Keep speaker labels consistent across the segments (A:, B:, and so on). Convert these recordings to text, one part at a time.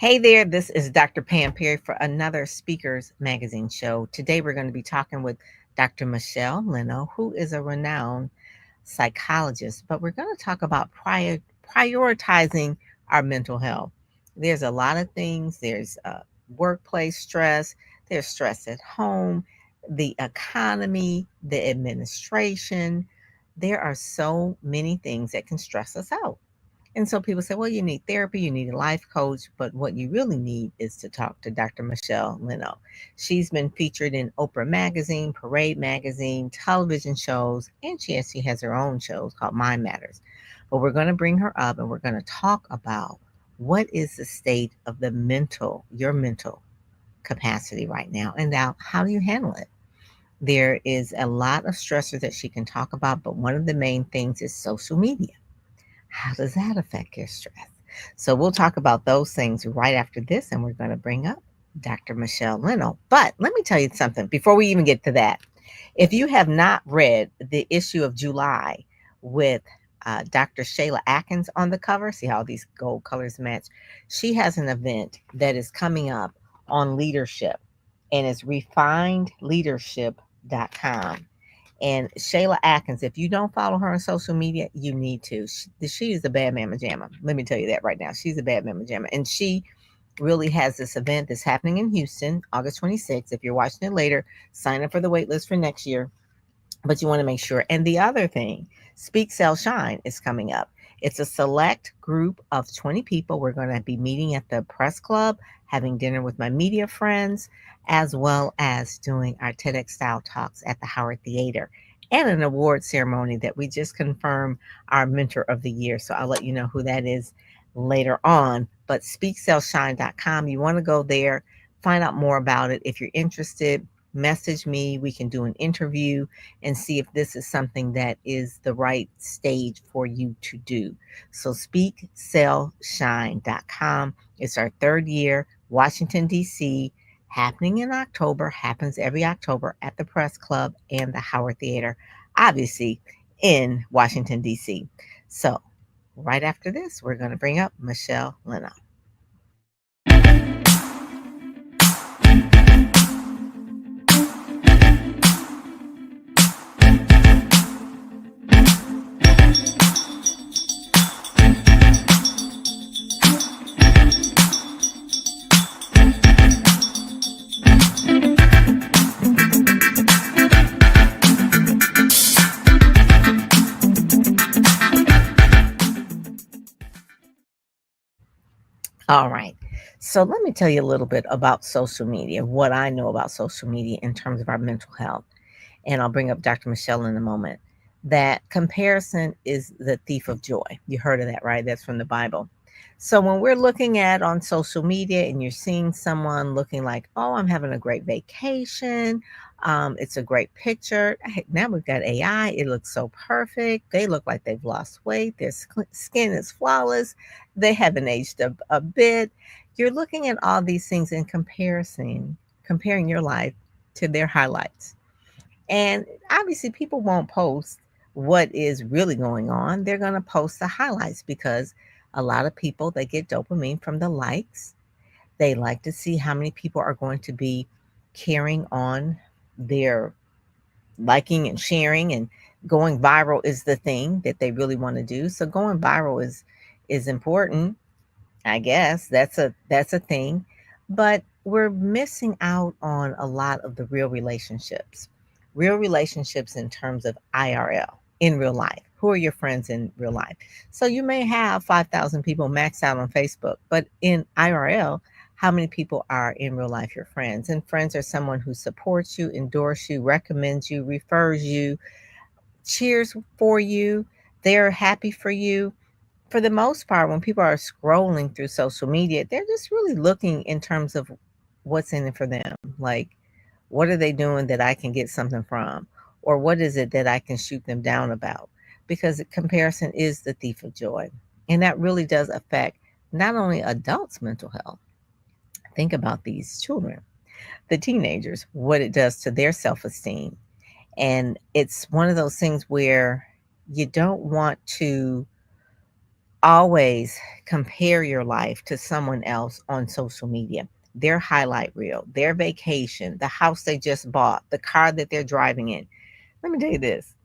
A: Hey there, this is Dr. Pam Perry for another Speakers Magazine show. Today we're going to be talking with Dr. Michele Leno, who is a renowned psychologist, but we're going to talk about prioritizing our mental health. There's a lot of things. There's workplace stress, there's stress at home, the economy, the administration. There are so many things that can stress us out. And so people say, well, you need therapy, you need a life coach, but what you really need is to talk to Dr. Michele Leno. She's been featured in Oprah Magazine, Parade Magazine, television shows, and she actually has her own shows called Mind Matters. But we're going to bring her up and we're going to talk about what is the state of your mental capacity right now, and now how do you handle it? There is a lot of stressors that she can talk about, but one of the main things is social media. How does that affect your stress? So we'll talk about those things right after this, and we're going to bring up Dr. Michele Leno. But let me tell you something before we even get to that. If you have not read the issue of July with Dr. Shayla Atkins on the cover, see how these gold colors match? She has an event that is coming up on leadership, and it's refinedleadership.com. And Shayla Atkins, if you don't follow her on social media, you need to. She is a bad mamma jamma. Let me tell you that right now. She's a bad mamma jamma. And she really has this event that's happening in Houston, August 26th. If you're watching it later, sign up for the wait list for next year. But you want to make sure. And the other thing, Speak, Sell, Shine is coming up. It's a select group of 20 people. We're going to be meeting at the press club, having dinner with my media friends, as well as doing our TEDx style talks at the Howard Theater and an award ceremony that we just confirmed our mentor of the year. So I'll let you know who that is later on. But speaksellshine.com, you want to go there, find out more about it. If you're interested, message me. We can do an interview and see if this is something that is the right stage for you to do. So speaksellshine.com. It's our third year, Washington, D.C., happening in October, happens every October at the Press Club and the Howard Theater, obviously in Washington, D.C. So right after this, we're going to bring up Michele Leno. All right. So let me tell you a little bit about social media, what I know about social media in terms of our mental health. And I'll bring up Dr. Michele in a moment. That comparison is the thief of joy. You heard of that, right? That's from the Bible. So when we're looking at on social media and you're seeing someone looking like, oh, I'm having a great vacation. It's a great picture. Now we've got AI. It looks so perfect. They look like they've lost weight. Their skin is flawless. They haven't aged a bit. You're looking at all these things in comparison, comparing your life to their highlights. And obviously, people won't post what is really going on. They're going to post the highlights because a lot of people, they get dopamine from the likes. They like to see how many people are going to be carrying on their liking and sharing, and going viral is the thing that they really want to do. So going viral is important. I guess that's a thing, but we're missing out on a lot of the real relationships in terms of IRL, in real life. Who are your friends in real life? So you may have 5,000 people max out on Facebook, but in IRL, how many people are in real life your friends? And friends are someone who supports you, endorses you, recommends you, refers you, cheers for you. They're happy for you. For the most part, when people are scrolling through social media, they're just really looking in terms of what's in it for them. Like, what are they doing that I can get something from? Or what is it that I can shoot them down about? Because comparison is the thief of joy. And that really does affect not only adults' mental health. Think about these children, the teenagers, what it does to their self esteem. And it's one of those things where you don't want to always compare your life to someone else on social media. Their highlight reel, their vacation, the house they just bought, the car that they're driving in. Let me tell you this.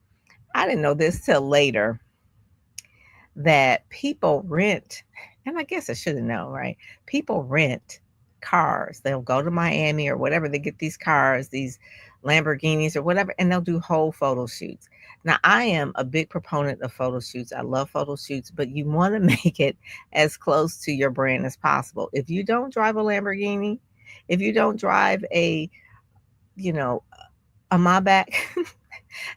A: I didn't know this till later, that people rent, and I guess I should have known, right? People rent cars. They'll go to Miami or whatever. They get these cars, these Lamborghinis or whatever, and they'll do whole photo shoots. Now, I am a big proponent of photo shoots. I love photo shoots, but you want to make it as close to your brand as possible. If you don't drive a Lamborghini, if you don't drive you know, a Maybach,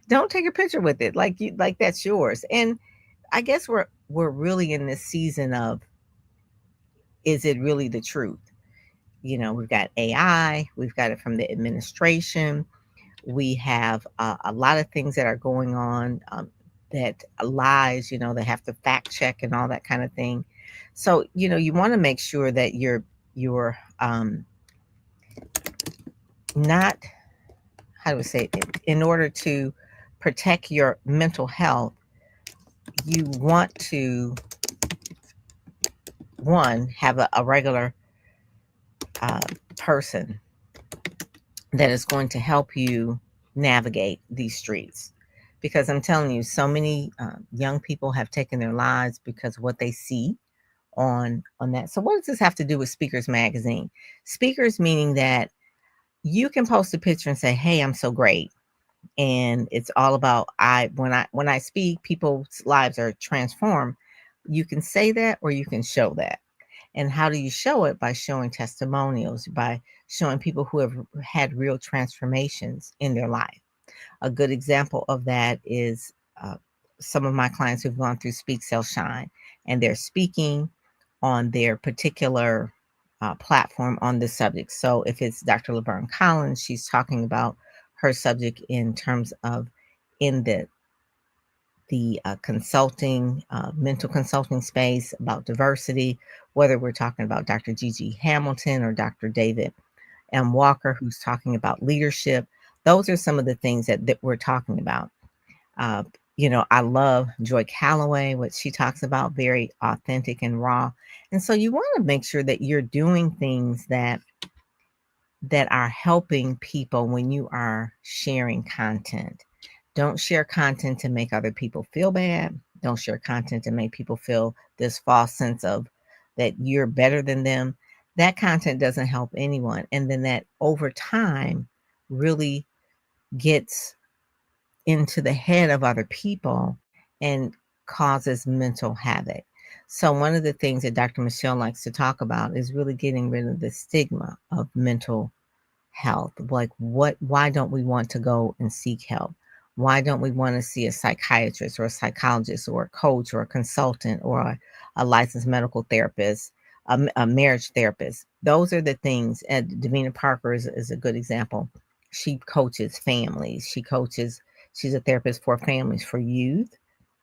A: don't take a picture with it like that's yours. And I guess we're really in this season of, is it really the truth? We've got AI, we've got it from the administration. We have a lot of things that are going on, that lies, they have to fact check and all that kind of thing. So, you want to make sure that you're not, how do we say it? In order to protect your mental health, you want to, one, have a regular person that is going to help you navigate these streets. Because I'm telling you, so many young people have taken their lives because of what they see on that. So what does this have to do with Speakers Magazine? Speakers meaning that you can post a picture and say, hey, I'm so great. And it's all about, when I speak, people's lives are transformed. You can say that or you can show that. And how do you show it? By showing testimonials, by showing people who have had real transformations in their life. A good example of that is some of my clients who've gone through Speak, Sell, Shine, and they're speaking on their particular platform on this subject. So if it's Dr. Laverne Collins, she's talking about her subject in terms of in the consulting, mental consulting space, about diversity, whether we're talking about Dr. Gigi Hamilton or Dr. David M. Walker, who's talking about leadership. Those are some of the things that we're talking about. I love Joy Calloway, what she talks about, very authentic and raw. And so you want to make sure that you're doing things that are helping people when you are sharing content. Don't share content to make other people feel bad. Don't share content to make people feel this false sense of that you're better than them. That content doesn't help anyone. And then that over time really gets into the head of other people and causes mental havoc. So one of the things that Dr. Michele likes to talk about is really getting rid of the stigma of mental health. Like why don't we want to go and seek help? Why don't we want to see a psychiatrist or a psychologist or a coach or a consultant or a licensed medical therapist, a marriage therapist? Those are the things. And Davina Parker is a good example. She coaches families. She's a therapist for families, for youth,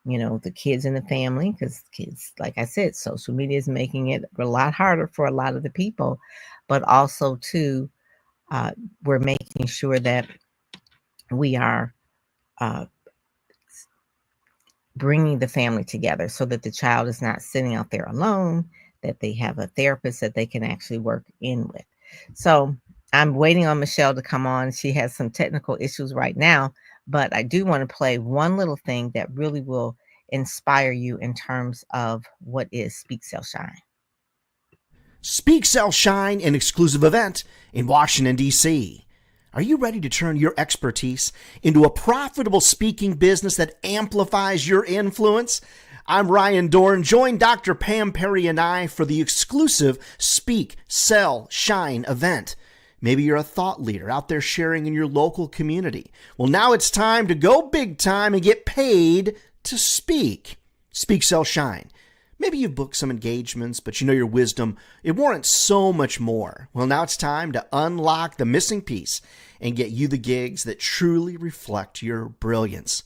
A: the kids in the family, because kids, like I said, social media is making it a lot harder for a lot of the people, but also too, we're making sure that we are bringing the family together so that the child is not sitting out there alone, that they have a therapist that they can actually work in with. So I'm waiting on Michele to come on. She has some technical issues right now, but I do want to play one little thing that really will inspire you in terms of what is Speak, Sell, Shine.
B: Speak, Sell, Shine, an exclusive event in Washington, D.C. Are you ready to turn your expertise into a profitable speaking business that amplifies your influence? I'm Ryan Dorn. Join Dr. Pam Perry and I for the exclusive Speak, Sell, Shine event. Maybe you're a thought leader out there sharing in your local community. Well, now it's time to go big time and get paid to speak. Speak, Sell, Shine. Maybe you've booked some engagements, but you know your wisdom, it warrants so much more. Well, now it's time to unlock the missing piece and get you the gigs that truly reflect your brilliance.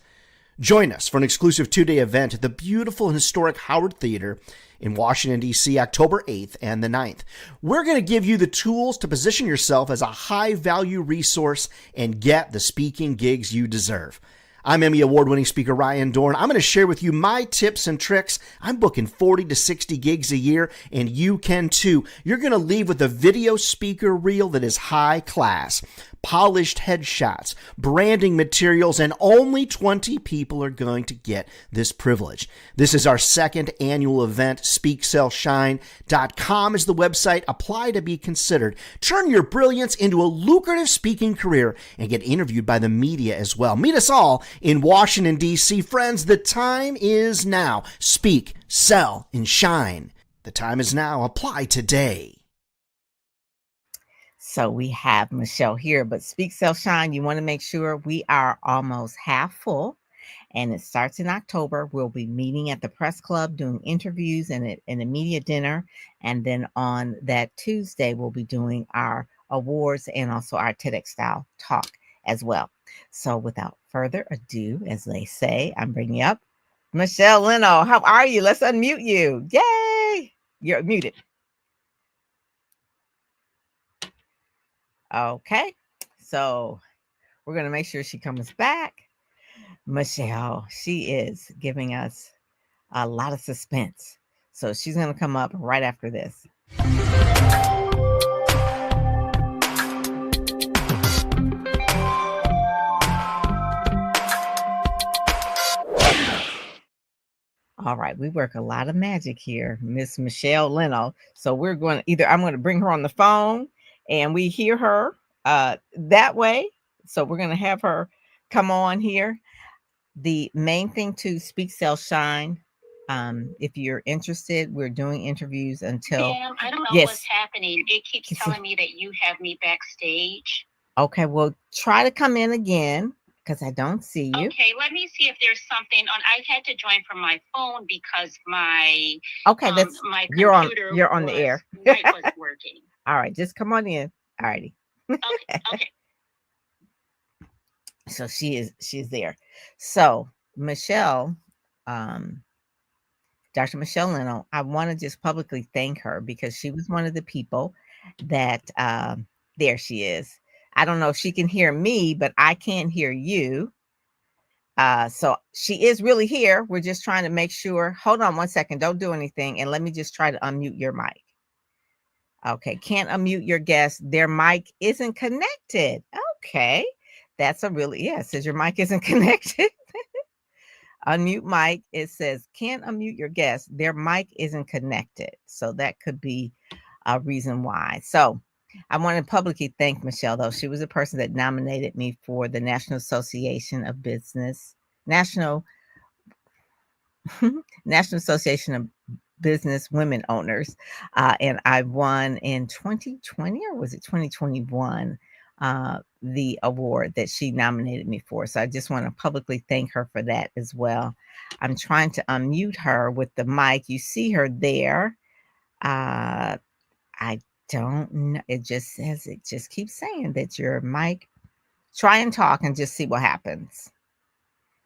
B: Join us for an exclusive 2-day event at the beautiful and historic Howard Theater in Washington, D.C., October 8th and the 9th. We're going to give you the tools to position yourself as a high-value resource and get the speaking gigs you deserve. I'm Emmy award-winning speaker Ryan Dorn. I'm going to share with you my tips and tricks. I'm booking 40 to 60 gigs a year, and you can too. You're going to leave with a video speaker reel that is high class, polished headshots, branding materials, and only 20 people are going to get this privilege. This is our second annual event. SpeakSellShine.com is the website. Apply to be considered. Turn your brilliance into a lucrative speaking career and get interviewed by the media as well. Meet us all in Washington, D.C. Friends, the time is now. Speak, sell, and shine. The time is now. Apply today.
A: So we have Michele here, but Speak, Sell, Shine, you want to make sure we are almost half full, and it starts in October. We'll be meeting at the Press Club, doing interviews and a media dinner, and then on that Tuesday, we'll be doing our awards and also our TEDx style talk as well. So without further ado, as they say, I'm bringing up Michele Leno. How are you? Let's unmute you. Yay! You're muted. Okay, so we're going to make sure she comes back. Michele, she is giving us a lot of suspense. So she's going to come up right after this. All right, we work a lot of magic here, Miss Michele Leno. So we're going to I'm going to bring her on the phone and we hear her that way. So we're going to have her come on here. The main thing to Speak, Sell, Shine. If you're interested, we're doing interviews until.
C: Sam, I don't know what's happening. It keeps telling me that you have me backstage.
A: Okay, well, try to come in again because I don't see you.
C: Okay, let me see if there's something on. I had to join from my phone because my
A: that's
C: my
A: you're
C: computer
A: on the air.
C: wasn't working.
A: All right, just come on in. All righty.
C: Okay.
A: So she's there. So Michele, Dr. Michele Leno, I want to just publicly thank her because she was one of the people that there she is. I don't know if she can hear me, but I can't hear you. So she is really here. We're just trying to make sure. Hold on one second. Don't do anything. And let me just try to unmute your mic. Okay. Can't unmute your guest. Their mic isn't connected. Okay. That's a really, it says your mic isn't connected. Unmute mic. It says can't unmute your guest. Their mic isn't connected. So that could be a reason why. So I want to publicly thank Michele, though. She was a person that nominated me for the National Association of Business Women Owners. And I won in 2020 or was it 2021? The award that she nominated me for. So I just want to publicly thank her for that as well. I'm trying to unmute her with the mic. You see her there. I don't know. It just keeps saying that your mic. Try and talk and just see what happens.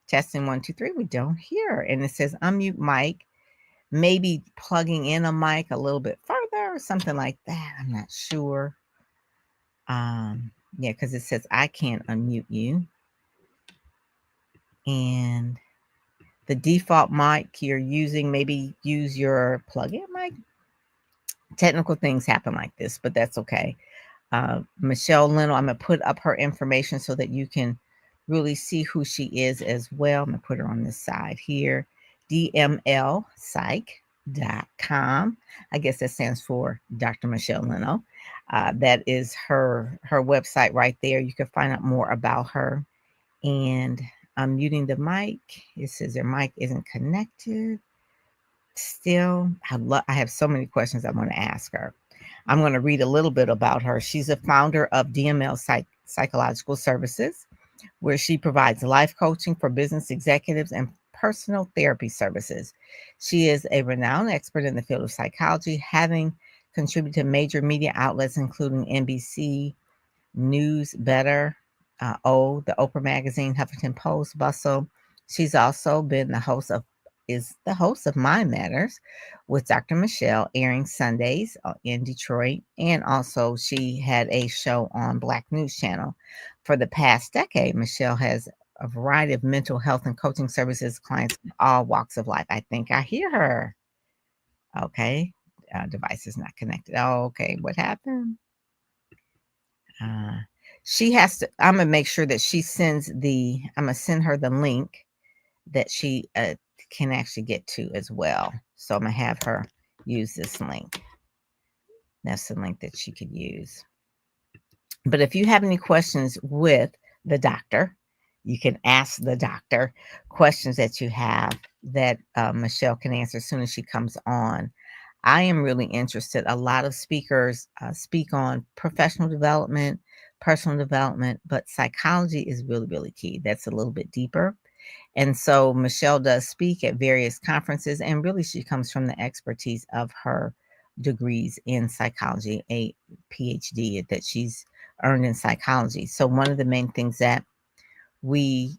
A: Testing 1, 2, 3. We don't hear her. And it says unmute mic. Maybe plugging in a mic a little bit further or something like that. I'm not sure. Yeah, because it says I can't unmute you. And the default mic you're using, maybe use your plug-in mic. Technical things happen like this, but that's okay. Michele Leno, I'm going to put up her information so that you can really see who she is as well. I'm going to put her on this side here. DML Psych.com. I guess that stands for Dr. Michele Leno. That is her website right there. You can find out more about her. And I'm muting the mic. It says their mic isn't connected. Still, I have so many questions I want to ask her. I'm going to read a little bit about her. She's a founder of DML Psychological Services, where she provides life coaching for business executives and personal therapy services. She is a renowned expert in the field of psychology, having contributed to major media outlets, including NBC News BETTER, the Oprah magazine, Huffington Post, Bustle. She's also been the host of Mind Matters with Dr. Michele, airing Sundays in Detroit. And also she had a show on Black News Channel. For the past decade, Michele has a variety of mental health and coaching services clients in all walks of life. I think I hear her. Okay. Device is not connected. Oh, okay. What happened? She has to, I'm going to make sure that she sends I'm going to send her the link that she can actually get to as well. So I'm going to have her use this link. That's the link that she could use. But if you have any questions with the doctor, you can ask the doctor questions that you have that Michele can answer as soon as she comes on. I am really interested. A lot of speakers speak on professional development, personal development, but psychology is really, really key. That's a little bit deeper. And so Michele does speak at various conferences, and really she comes from the expertise of her degrees in psychology, a Ph.D. that she's earned in psychology. So one of the main things that when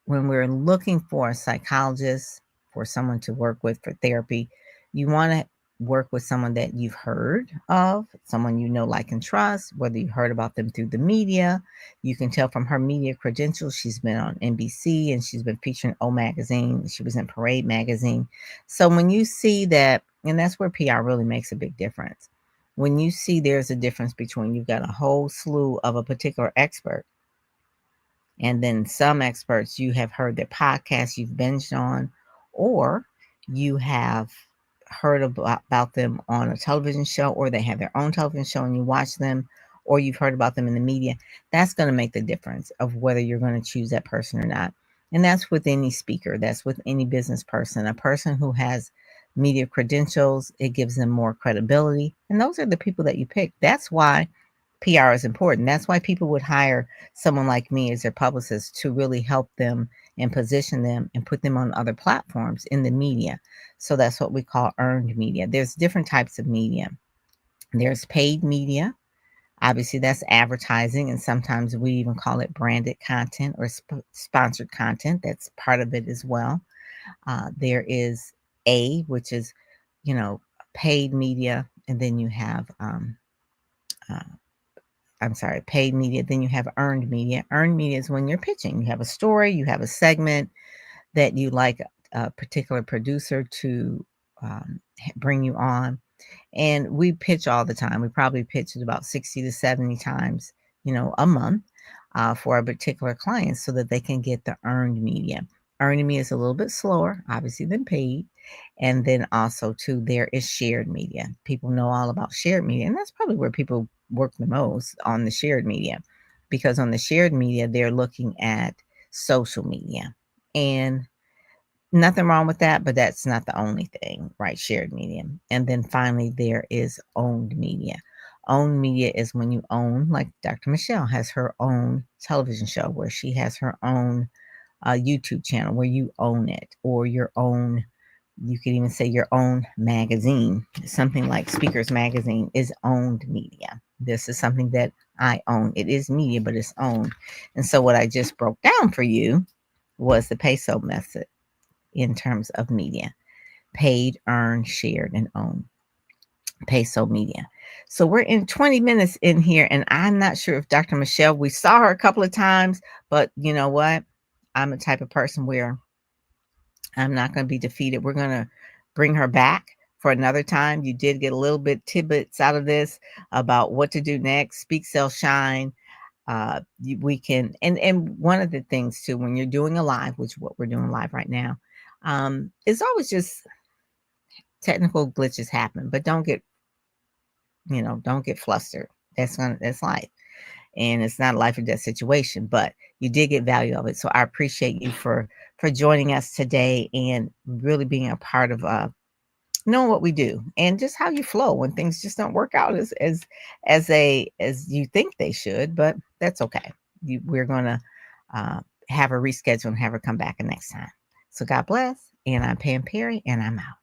A: we're looking for a psychologist, for someone to work with for therapy, you want to work with someone that you've heard of, someone you know, like, and trust, whether you heard about them through the media. You can tell from her media credentials. She's been on NBC and she's been featured in O Magazine. She was in Parade Magazine. So when you see that, and that's where PR really makes a big difference. When you see there's a difference between you've got a whole slew of a particular expert, and then some experts, you have heard their podcasts you've binged on, or you have heard about them on a television show, or they have their own television show and you watch them, or you've heard about them in the media. That's going to make the difference of whether you're going to choose that person or not. And that's with any speaker. That's with any business person. A person who has media credentials, it gives them more credibility. And those are the people that you pick. That's why PR is important. That's why people would hire someone like me as their publicist to really help them and position them and put them on other platforms in the media. So that's what we call earned media. There's different types of media. There's paid media. Obviously, that's advertising, and sometimes we even call it branded content or sponsored content. That's part of it as well. There is which is, paid media, and then you have paid media. Then you have earned media. Earned media is when you're pitching. You have a story, you have a segment that you like a particular producer to bring you on. And we pitch all the time. We probably pitch it about 60 to 70 times, a month for a particular client so that they can get the earned media. Earned media is a little bit slower, obviously, than paid. And then also, too, there is shared media. People know all about shared media. And that's probably where people work the most, on the shared media. Because on the shared media, they're looking at social media. And nothing wrong with that, but that's not the only thing, right? Shared media. And then finally, there is owned media. Owned media is when you own, like Dr. Michele has her own television show, where she has her own YouTube channel where you own it, or your own, you could even say your own magazine. Something like Speakers Magazine is owned media. This is something that I own. It is media, but it's owned. And so what I just broke down for you was the peso method in terms of media: paid, earned, shared, and owned. Peso media. So we're in 20 minutes in here, and I'm not sure if Dr. Michele, we saw her a couple of times, but you know what? I'm the type of person where I'm not going to be defeated. We're going to bring her back for another time. You did get a little bit tidbits out of this about what to do next. Speak, sell, shine. We can, and one of the things too, when you're doing a live, which is what we're doing live right now, it's always just technical glitches happen, but don't get flustered. That's life. And it's not a life or death situation, but you did get value of it. So I appreciate you for joining us today and really being a part of knowing what we do and just how you flow when things just don't work out as you think they should. But that's okay. We're gonna have her reschedule and have her come back next time. So God bless. And I'm Pam Perry, and I'm out.